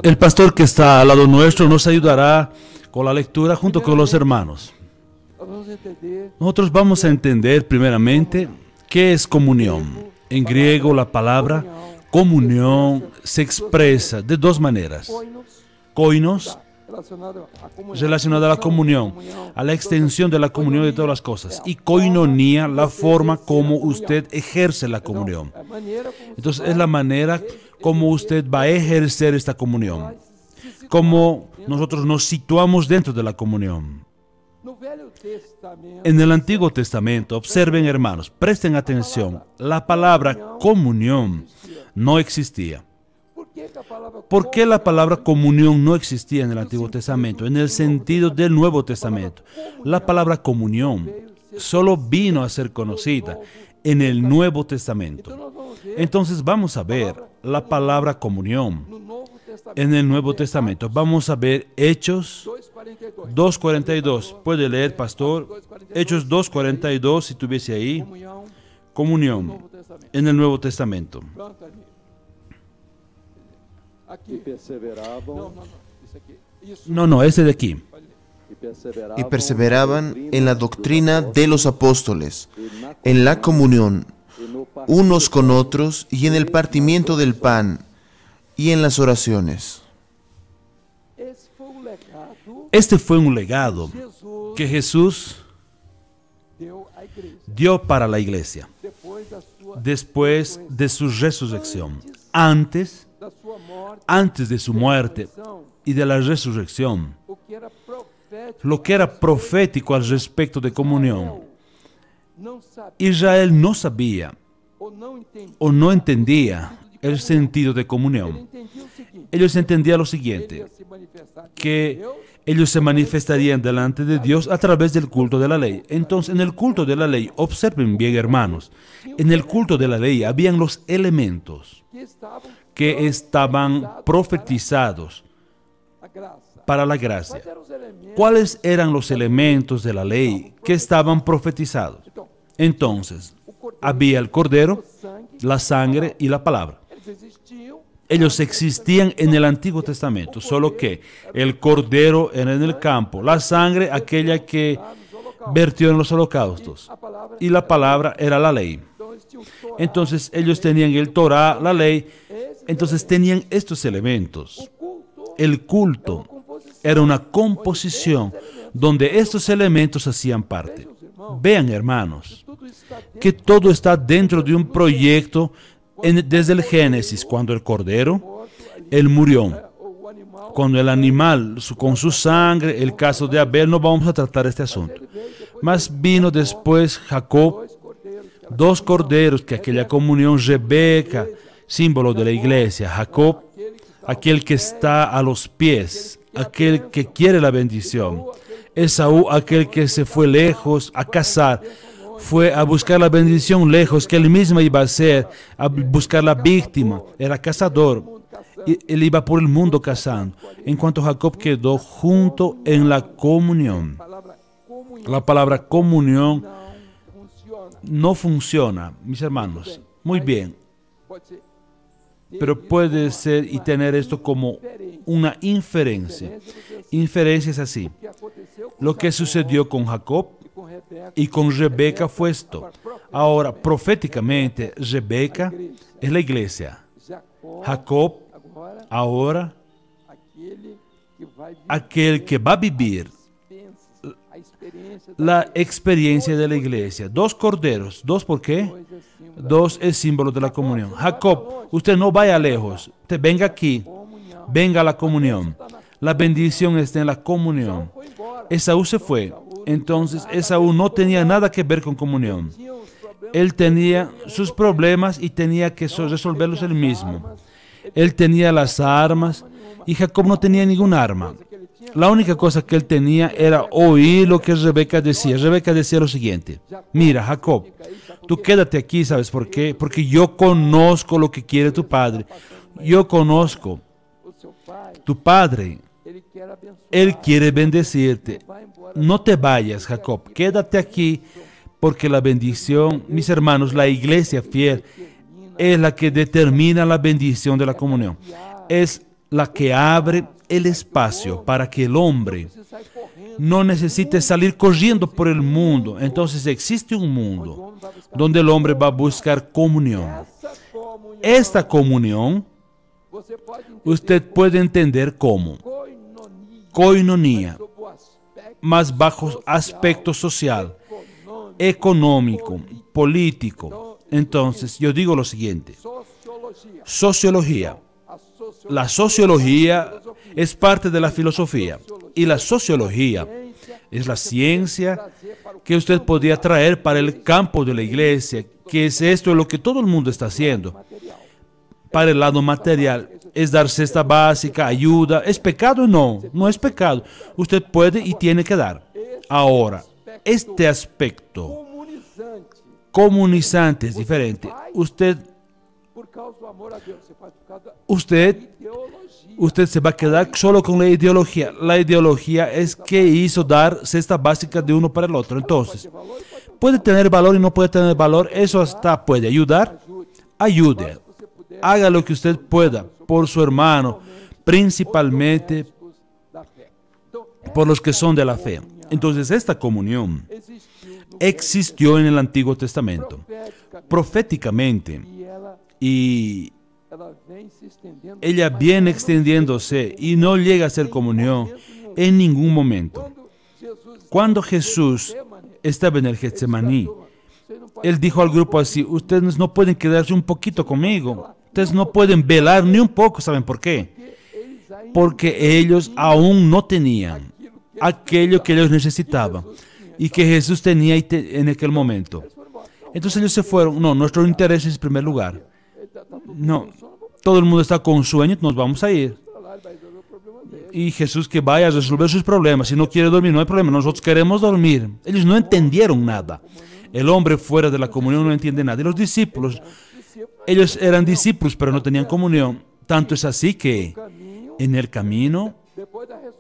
El pastor que está al lado nuestro nos ayudará con la lectura junto con los hermanos. Nosotros vamos a entender primeramente qué es comunión. En griego la palabra comunión se expresa de dos maneras. Koinos, relacionada a la comunión, a la extensión de la comunión de todas las cosas. Y koinonía, la forma como usted ejerce la comunión. Entonces es la manera como usted va a ejercer esta comunión. Cómo nosotros nos situamos dentro de la comunión. En el Antiguo Testamento, observen hermanos, presten atención, la palabra comunión no existía. ¿Por qué la palabra comunión no existía en el Antiguo Testamento? En el sentido del Nuevo Testamento. La palabra comunión solo vino a ser conocida en el Nuevo Testamento. Entonces vamos a ver la palabra comunión en el Nuevo Testamento. Vamos a ver Hechos 2:42. ¿Puede leer, pastor? Hechos 2:42, si tuviese ahí. Comunión en el Nuevo Testamento. No, ese de aquí. Y perseveraban en la doctrina de los apóstoles, en la comunión, unos con otros, y en el partimiento del pan, y en las oraciones. Este fue un legado que Jesús dio para la iglesia después de su resurrección. Antes de su muerte y de la resurrección, lo que era profético al respecto de comunión, Israel no sabía o no entendía el sentido de comunión. Ellos entendían lo siguiente, que ellos se manifestarían delante de Dios a través del culto de la ley. Entonces, en el culto de la ley, observen bien hermanos, en el culto de la ley habían los elementos que estaban profetizados para la gracia. ¿Cuáles eran los elementos de la ley que estaban profetizados? Entonces, había el cordero, la sangre y la palabra. Ellos existían en el Antiguo Testamento, solo que el cordero era en el campo, la sangre aquella que vertió en los holocaustos, y la palabra era la ley. Entonces ellos tenían el Torá, la ley, entonces tenían estos elementos. El culto era una composición donde estos elementos hacían parte. Vean, hermanos, que todo está dentro de un proyecto desde el Génesis, cuando el cordero, él murió. Cuando el animal, con su sangre, el caso de Abel, no vamos a tratar este asunto. Mas vino después Jacob, 2 corderos, que aquella comunión, Rebeca, símbolo de la iglesia, Jacob, aquel que está a los pies, aquel que quiere la bendición. Esaú, aquel que se fue lejos a cazar, fue a buscar la bendición lejos, que él mismo iba a hacer, a buscar la víctima, era cazador, y él iba por el mundo cazando, en cuanto Jacob quedó junto en la comunión. La palabra comunión no funciona, mis hermanos, muy bien, pero puede ser y tener esto como una inferencia. Inferencia es así. Lo que sucedió con Jacob y con Rebeca fue esto. Ahora, proféticamente, Rebeca es la iglesia. Jacob, ahora, aquel que va a vivir la experiencia de la iglesia. 2 corderos. 2, ¿por qué? 2 es símbolo de la comunión. Jacob, usted no vaya lejos. Usted venga aquí. Venga a la comunión. La bendición está en la comunión. Esaú se fue. Entonces, Esaú no tenía nada que ver con comunión. Él tenía sus problemas y tenía que resolverlos él mismo. Él tenía las armas y Jacob no tenía ningún arma. La única cosa que él tenía era oír lo que Rebeca decía. Rebeca decía lo siguiente: mira, Jacob, tú quédate aquí, ¿sabes por qué? Porque yo conozco lo que quiere tu padre. Yo conozco tu padre. Él quiere bendecirte. No te vayas, Jacob. Quédate aquí, porque la bendición, mis hermanos, la iglesia fiel, es la que determina la bendición de la comunión. Es la que abre el espacio para que el hombre no necesite salir corriendo por el mundo. Entonces existe un mundo donde el hombre va a buscar comunión. Esta comunión usted puede entender como coinonía, más bajo aspecto social, económico, político. Entonces yo digo lo siguiente: sociología. La sociología es parte de la filosofía y la sociología es la ciencia que usted podría traer para el campo de la iglesia, que es esto lo que todo el mundo está haciendo. Para el lado material es dar cesta básica, ayuda. ¿Es pecado? No, no es pecado. Usted puede y tiene que dar. Ahora, este aspecto comunizante es diferente. Usted se va a quedar solo con la ideología. La ideología es que hizo dar cesta básica de uno para el otro. Entonces, puede tener valor y no puede tener valor. Eso hasta puede ayudar. Ayude. Haga lo que usted pueda por su hermano, principalmente por los que son de la fe. Entonces, esta comunión existió en el Antiguo Testamento, proféticamente, y ella viene extendiéndose y no llega a ser comunión en ningún momento. Cuando Jesús estaba en el Getsemaní, Él dijo al grupo así: ustedes no pueden quedarse un poquito conmigo, ustedes no pueden velar ni un poco. ¿Saben por qué? Porque ellos aún no tenían aquello que ellos necesitaban y que Jesús tenía en aquel momento. Entonces ellos se fueron. No, nuestro interés es en primer lugar. No, todo el mundo está con sueño, nos vamos a ir. Y Jesús que vaya a resolver sus problemas. Si no quiere dormir, no hay problema, nosotros queremos dormir. Ellos no entendieron nada. El hombre fuera de la comunión no entiende nada. Y los discípulos, ellos eran discípulos, pero no tenían comunión. Tanto es así que en el camino,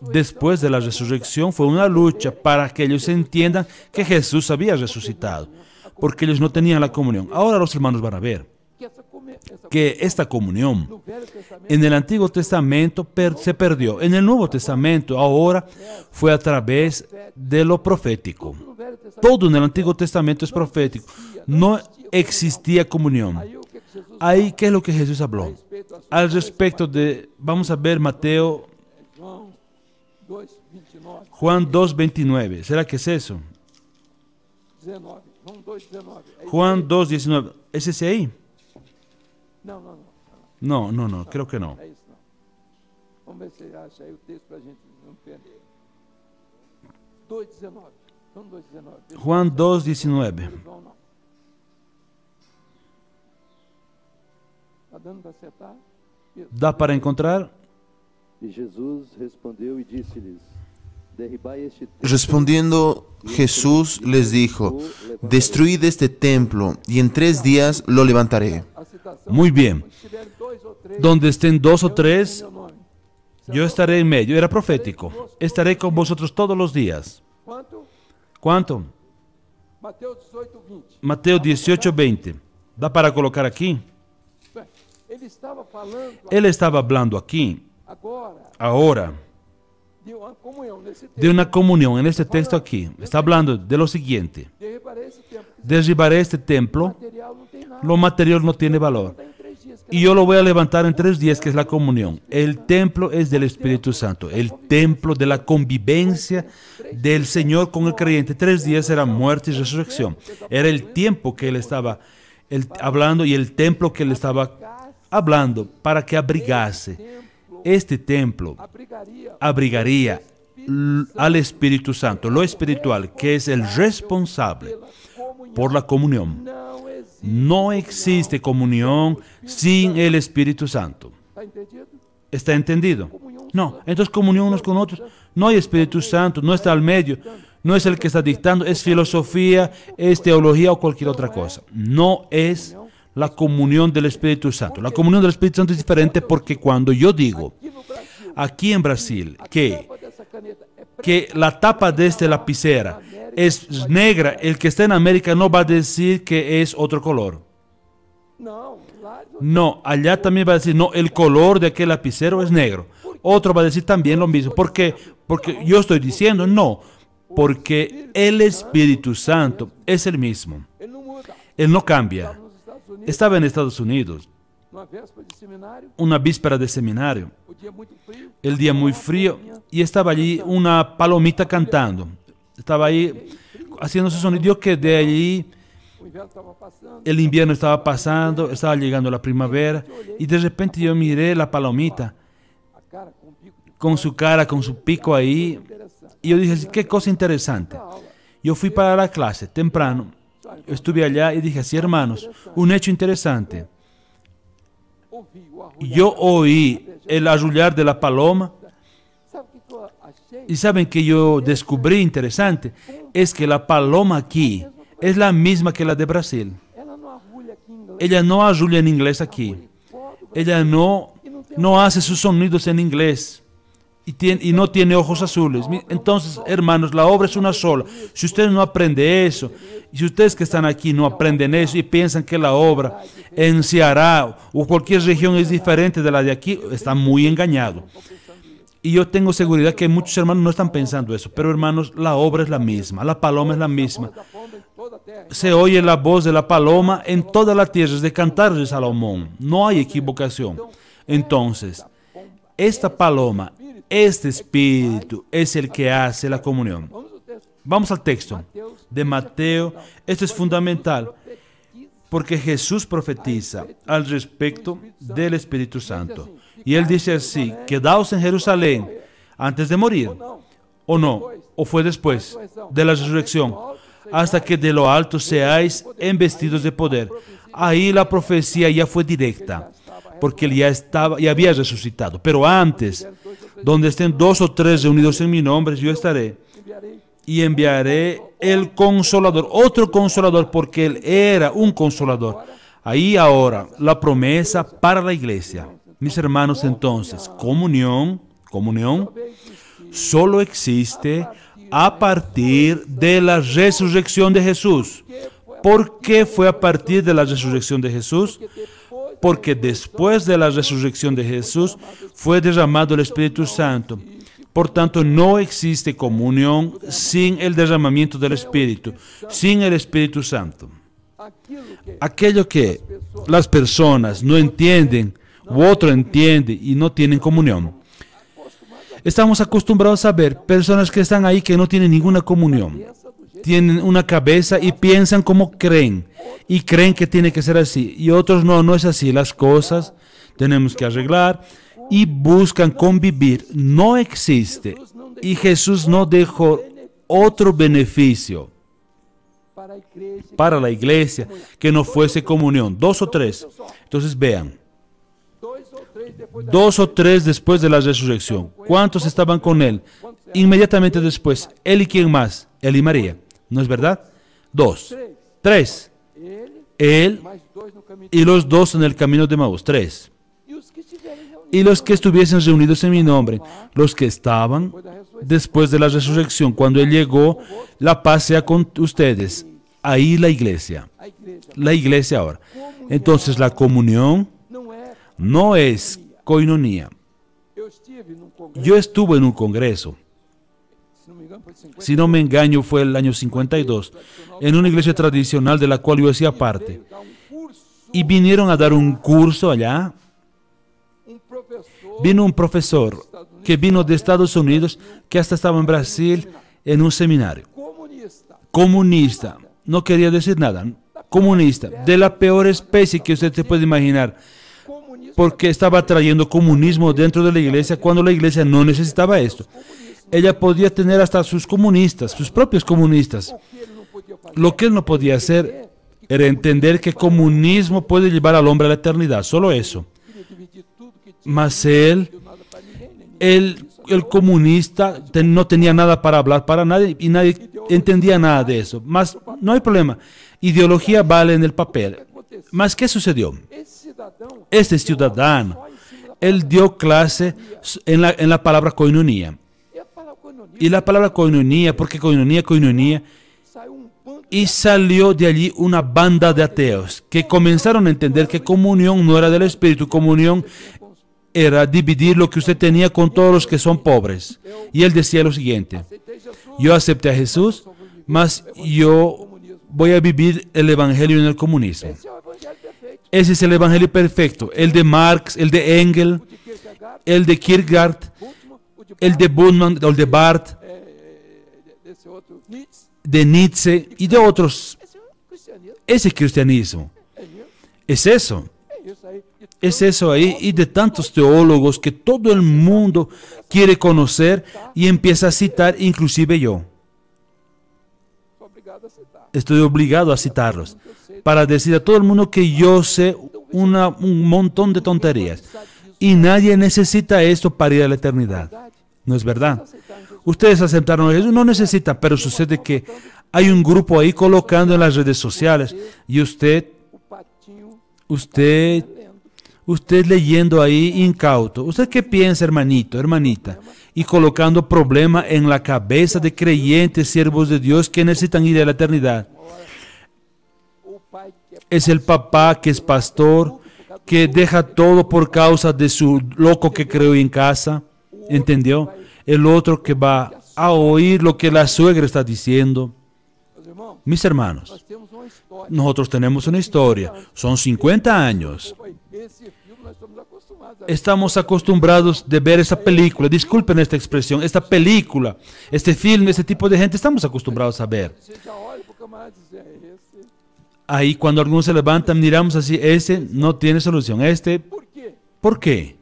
después de la resurrección, fue una lucha para que ellos entiendan que Jesús había resucitado, porque ellos no tenían la comunión. Ahora los hermanos van a ver que esta comunión en el Antiguo Testamento se perdió. En el Nuevo Testamento ahora fue a través de lo profético. Todo en el Antiguo Testamento es profético. No existía comunión. Ahí, ¿qué es lo que Jesús habló? Al respecto de, vamos a ver Mateo, Juan 2:29. ¿Será que es eso? Juan 2:19. ¿Es ese ahí? No, creo que no. Juan 2:19. ¿Da para encontrar? Respondiendo, Jesús les dijo: destruid este templo y en 3 días lo levantaré. Muy bien. Donde estén 2 o 3, yo estaré en medio. Era profético. Estaré con vosotros todos los días. ¿Cuánto? Mateo 18:20. ¿Da para colocar aquí? Él estaba hablando aquí, ahora, de una comunión. En este texto aquí, está hablando de lo siguiente: derribaré este templo, lo material no tiene valor, y yo lo voy a levantar en 3 días, que es la comunión. El templo es del Espíritu Santo, el templo de la convivencia del Señor con el creyente. 3 días era muerte y resurrección. Era el tiempo que Él estaba hablando y el templo que Él estaba hablando para que abrigase. Este templo abrigaría al Espíritu Santo, lo espiritual, que es el responsable por la comunión. No existe comunión sin el Espíritu Santo. ¿Está entendido? No. Entonces, comunión unos con otros. No hay Espíritu Santo, no está al medio, no es el que está dictando, es filosofía, es teología o cualquier otra cosa. No es la comunión del Espíritu Santo. La comunión del Espíritu Santo es diferente, porque cuando yo digo aquí en Brasil que la tapa de esta lapicera es negra, el que está en América no va a decir que es otro color. No, allá también va a decir, no, el color de aquel lapicero es negro. Otro va a decir también lo mismo. ¿Por qué? Porque yo estoy diciendo, no, porque el Espíritu Santo es el mismo. Él no cambia. Estaba en Estados Unidos, una víspera de seminario, el día muy frío, y estaba allí una palomita cantando. Estaba ahí haciendo su sonido. Yo quedé allí. El invierno estaba pasando, estaba llegando la primavera, y de repente yo miré la palomita con su cara, con su pico ahí, y yo dije, qué cosa interesante. Yo fui para la clase temprano, estuve allá y dije así, hermanos, un hecho interesante. Yo oí el arrullar de la paloma, y ¿saben qué yo descubrí interesante? Es que la paloma aquí es la misma que la de Brasil. Ella no arrulla en inglés aquí. Ella no hace sus sonidos en inglés. Y no tiene ojos azules. Entonces, hermanos, la obra es una sola. Si ustedes no aprenden eso, y si ustedes que están aquí no aprenden eso y piensan que la obra en Ceará o cualquier región es diferente de la de aquí, están muy engañados. Y yo tengo seguridad que muchos hermanos no están pensando eso. Pero, hermanos, la obra es la misma. La paloma es la misma. Se oye la voz de la paloma en toda la tierra, es de Cantares de Salomón. No hay equivocación. Entonces, esta paloma, este espíritu, es el que hace la comunión. Vamos al texto de Mateo. Esto es fundamental, porque Jesús profetiza al respecto del Espíritu Santo. Y él dice así, quedaos en Jerusalén antes de morir, o no, o fue después de la resurrección, hasta que de lo alto seáis embestidos de poder. Ahí la profecía ya fue directa, porque él ya había resucitado. Pero antes, donde estén 2 o 3 reunidos en mi nombre, yo estaré. Y enviaré el Consolador, otro Consolador, porque él era un Consolador. Ahí ahora, la promesa para la iglesia. Mis hermanos, entonces, comunión solo existe a partir de la resurrección de Jesús. ¿Por qué fue a partir de la resurrección de Jesús? Porque después de la resurrección de Jesús fue derramado el Espíritu Santo. Por tanto, no existe comunión sin el derramamiento del Espíritu, sin el Espíritu Santo. Aquello que las personas no entienden, u otro entiende y no tienen comunión. Estamos acostumbrados a ver personas que están ahí que no tienen ninguna comunión. Tienen una cabeza y piensan como creen. Y creen que tiene que ser así. Y otros no es así. Las cosas tenemos que arreglar y buscan convivir. No existe. Y Jesús no dejó otro beneficio para la iglesia que no fuese comunión. 2 o 3. Entonces vean. 2 o 3 después de la resurrección. ¿Cuántos estaban con él? Inmediatamente después. ¿Él y quién más? Él y María. ¿No es verdad? 2. 3. Él y los 2 en el camino de Maús. 3. Y los que estuviesen reunidos en mi nombre, los que estaban después de la resurrección, cuando él llegó, la paz sea con ustedes. Ahí la iglesia. La iglesia ahora. Entonces la comunión no es coinonía. Yo estuve en un congreso, si no me engaño fue el año 52, en una iglesia tradicional de la cual yo hacía parte. Y vinieron a dar un curso allá. Vino un profesor que vino de Estados Unidos, que hasta estaba en Brasil en un seminario. Comunista, no quería decir nada. Comunista, de la peor especie que usted se puede imaginar. Porque estaba trayendo comunismo dentro de la iglesia cuando la iglesia no necesitaba esto. Ella podía tener hasta sus comunistas, sus propios comunistas. Lo que él no podía hacer era entender que comunismo puede llevar al hombre a la eternidad, solo eso. Mas el comunista no tenía nada para hablar para nadie y nadie entendía nada de eso. Mas no hay problema, ideología vale en el papel. Mas ¿qué sucedió? Este ciudadano, él dio clase en la palabra coinonía. Y la palabra coinonía, porque coinonía, Y salió de allí una banda de ateos que comenzaron a entender que comunión no era del Espíritu, comunión era dividir lo que usted tenía con todos los que son pobres. Y él decía lo siguiente: yo acepté a Jesús, mas yo voy a vivir el evangelio en el comunismo. Ese es el evangelio perfecto, el de Marx, el de Engels, el de Kierkegaard, el de Bultmann, el de Barth, de Nietzsche y de otros. Ese cristianismo. Es eso. Es eso ahí, y de tantos teólogos que todo el mundo quiere conocer y empieza a citar, inclusive yo. Estoy obligado a citarlos para decir a todo el mundo que yo sé un montón de tonterías. Y nadie necesita esto para ir a la eternidad. ¿No es verdad? Ustedes aceptaron eso, no necesitan, pero sucede que hay un grupo ahí colocando en las redes sociales y usted leyendo ahí incauto. ¿Usted qué piensa, hermanito, hermanita? Y colocando problema en la cabeza de creyentes, siervos de Dios que necesitan ir a la eternidad. Es el papá que es pastor, que deja todo por causa de su loco que creó en casa. ¿Entendió? El otro que va a oír lo que la suegra está diciendo. Mis hermanos, nosotros tenemos una historia. Son 50 años. Estamos acostumbrados de ver esa película. Disculpen esta expresión. Esta película, este filme, este tipo de gente, estamos acostumbrados a ver. Ahí cuando algunos se levantan, miramos así, ese no tiene solución. Este, ¿por qué?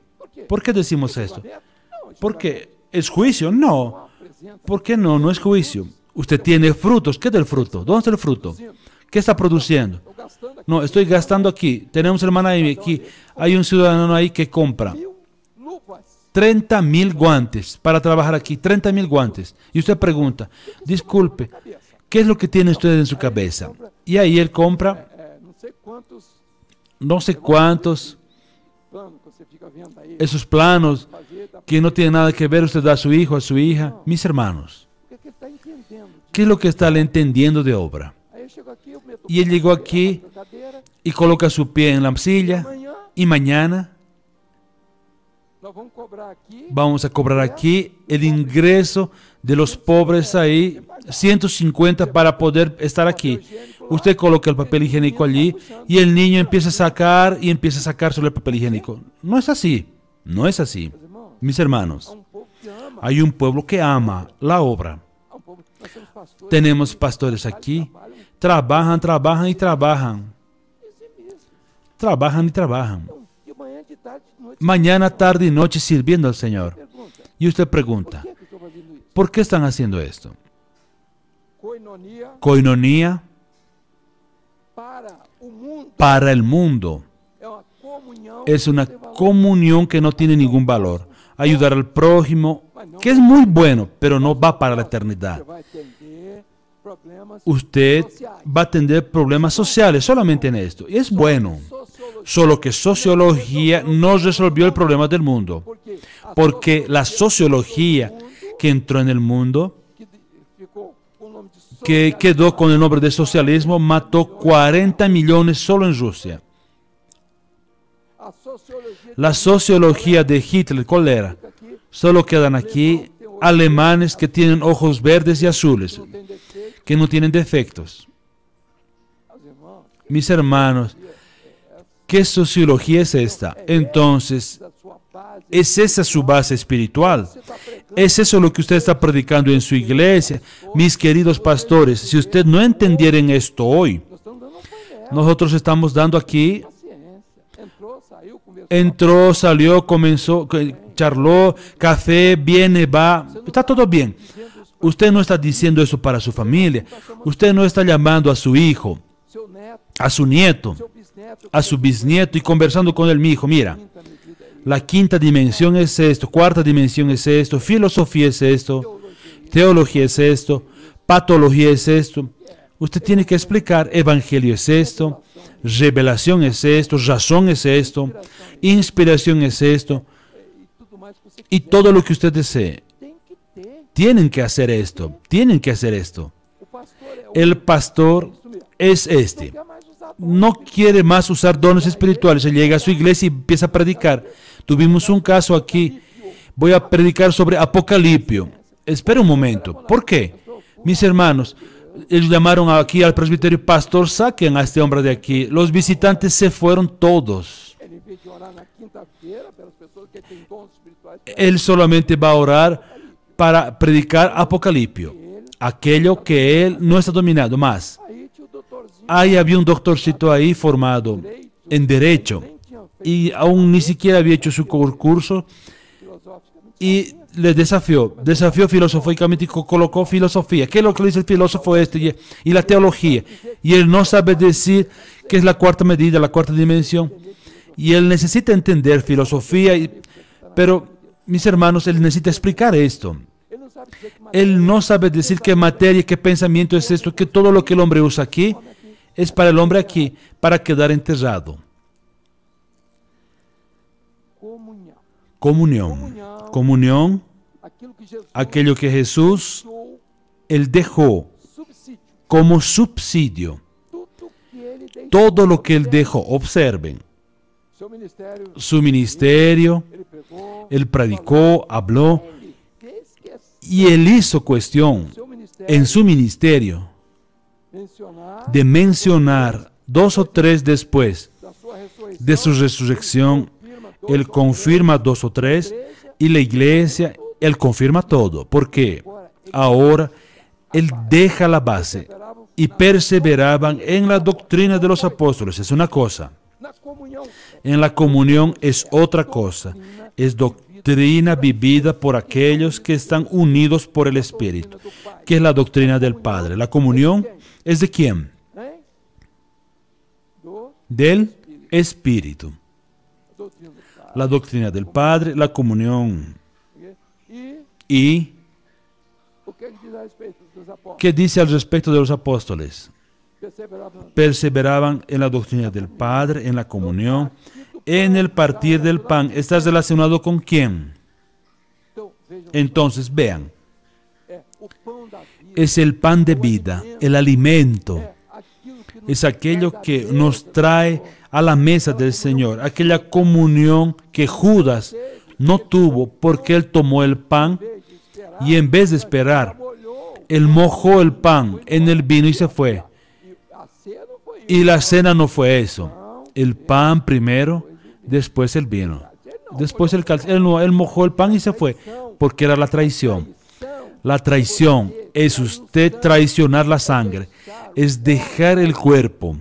¿Por qué decimos esto? ¿Porque es juicio? No. ¿Por qué no? No es juicio. Usted tiene frutos. ¿Qué es el fruto? ¿Dónde está el fruto? ¿Qué está produciendo? No, estoy gastando aquí. Tenemos hermana aquí. Hay un ciudadano ahí que compra 30,000 guantes para trabajar aquí. 30,000 guantes. Y usted pregunta, disculpe, ¿qué es lo que tiene usted en su cabeza? Y ahí él compra no sé cuántos, esos planos que no tienen nada que ver, usted da a su hijo, a su hija. Mis hermanos, ¿qué es lo que está entendiendo de obra? Y él llegó aquí y coloca su pie en la silla y mañana vamos a cobrar aquí el ingreso de los pobres ahí, 150 para poder estar aquí. Usted coloca el papel higiénico allí y el niño empieza a sacar y empieza a sacar sobre el papel higiénico. No es así, no es así. Mis hermanos, hay un pueblo que ama la obra. Tenemos pastores aquí, trabajan, trabajan y trabajan. Trabajan y trabajan. Mañana, tarde y noche sirviendo al Señor. Y usted pregunta, ¿por qué están haciendo esto? Coinonía para el mundo. Es una comunión que no tiene ningún valor. Ayudar al prójimo, que es muy bueno, pero no va para la eternidad. Usted va a tener problemas sociales solamente en esto. Y es bueno. Solo que sociología no resolvió el problema del mundo. Porque la sociología que entró en el mundo, que quedó con el nombre de socialismo, mató 40 millones solo en Rusia. La sociología de Hitler, ¿cuál era? Solo quedan aquí alemanes que tienen ojos verdes y azules, que no tienen defectos. Mis hermanos, ¿qué sociología es esta? Entonces, ¿es esa su base espiritual? ¿Es eso lo que usted está predicando en su iglesia? Mis queridos pastores, si usted no entendieran esto hoy, nosotros estamos dando aquí, entró, salió, comenzó, charló, café, viene, va, está todo bien. Usted no está diciendo eso para su familia. Usted no está llamando a su hijo, a su nieto, a su bisnieto y conversando con él. Mi hijo, mira, la quinta dimensión es esto, cuarta dimensión es esto, filosofía es esto, teología es esto, patología es esto. Usted tiene que explicar, evangelio es esto, revelación es esto, razón es esto, inspiración es esto, y todo lo que usted desee. Tienen que hacer esto, tienen que hacer esto. el pastor es este. No quiere más usar dones espirituales. Él llega a su iglesia y empieza a predicar. Tuvimos un caso aquí. Voy a predicar sobre Apocalipio. Espera un momento. ¿Por qué? Mis hermanos, ellos llamaron aquí al presbiterio: pastor, saquen a este hombre de aquí. Los visitantes se fueron todos. Él solamente va a orar para predicar Apocalipio, aquello que él no está dominado más. Ahí había un doctorcito ahí formado en Derecho y aún ni siquiera había hecho su concurso y le desafió filosóficamente y colocó filosofía. ¿Qué es lo que dice el filósofo este? Y la teología. Y él no sabe decir qué es la cuarta medida, la cuarta dimensión. Y él necesita entender filosofía, pero mis hermanos, él necesita explicar esto. Él no sabe decir qué materia, qué pensamiento es esto, que todo lo que el hombre usa aquí es para el hombre aquí, para quedar enterrado. Comunión. Comunión, aquello que Jesús, él dejó como subsidio. Todo lo que él dejó, observen. Su ministerio, él predicó, habló, y él hizo cuestión en su ministerio de mencionar 2 o 3 después de su resurrección. Él confirma 2 o 3 y la iglesia, él confirma todo. Porque ahora él deja la base y perseveraban en la doctrina de los apóstoles. Es una cosa. En la comunión es otra cosa. Es doctrina vivida por aquellos que están unidos por el Espíritu, que es la doctrina del Padre. La comunión es ¿de quién? Del Espíritu. La doctrina del Padre, la comunión. ¿Y qué dice al respecto de los apóstoles? Perseveraban en la doctrina del Padre, en la comunión, en el partir del pan. ¿Estás relacionado con quién? Entonces, vean. Es el pan de vida, el alimento. Es aquello que nos trae a la mesa del Señor. Aquella comunión que Judas no tuvo porque él tomó el pan y en vez de esperar, él mojó el pan en el vino y se fue. Y la cena no fue eso. El pan primero, después el vino. Después él mojó el pan y se fue porque era la traición. La traición es usted traicionar la sangre. Es dejar el cuerpo,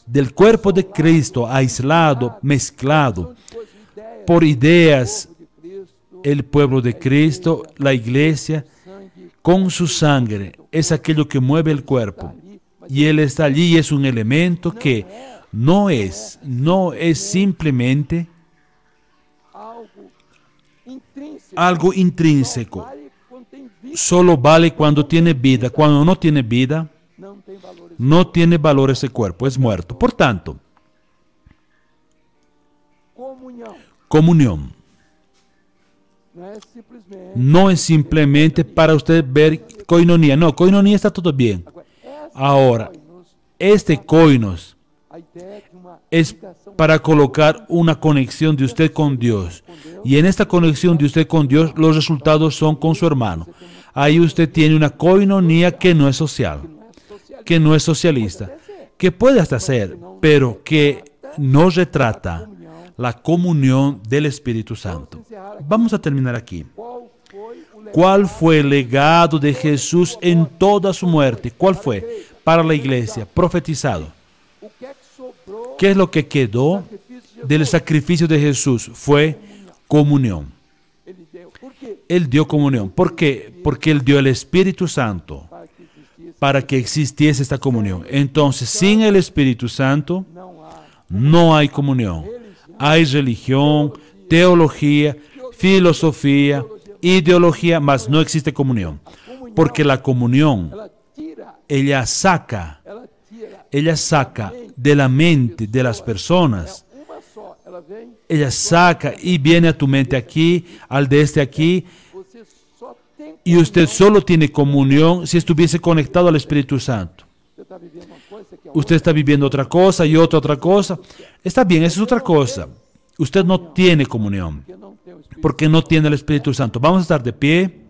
del cuerpo de Cristo, aislado, mezclado, por ideas, el pueblo de Cristo, la iglesia, con su sangre, es aquello que mueve el cuerpo. Y Él está allí y es un elemento que no es simplemente algo intrínseco. Solo vale cuando tiene vida. Cuando no tiene vida, no tiene valor ese cuerpo, es muerto. Por tanto, comunión no es simplemente para usted ver koinonia. No, koinonia está todo bien. Ahora, este koinos es para colocar una conexión de usted con Dios. Y en esta conexión de usted con Dios, los resultados son con su hermano. Ahí usted tiene una koinonia que no es social, que no es socialista, que puede hasta ser, pero que no retrata la comunión del Espíritu Santo. Vamos a terminar aquí. ¿Cuál fue el legado de Jesús en toda su muerte? ¿Cuál fue para la iglesia? Profetizado. ¿Qué es lo que quedó del sacrificio de Jesús? Fue comunión. Él dio comunión. ¿Por qué? Porque Él dio el Espíritu Santo para que existiese esta comunión. Entonces, sin el Espíritu Santo, no hay comunión. Hay religión, teología, filosofía, ideología, mas no existe comunión. Porque la comunión, ella saca de la mente de las personas. Ella saca y viene a tu mente aquí, al de este aquí, Y usted solo tiene comunión si estuviese conectado al Espíritu Santo. Usted está viviendo otra cosa y otra cosa. Está bien, eso es otra cosa. Usted no tiene comunión porque no tiene el Espíritu Santo. Vamos a estar de pie.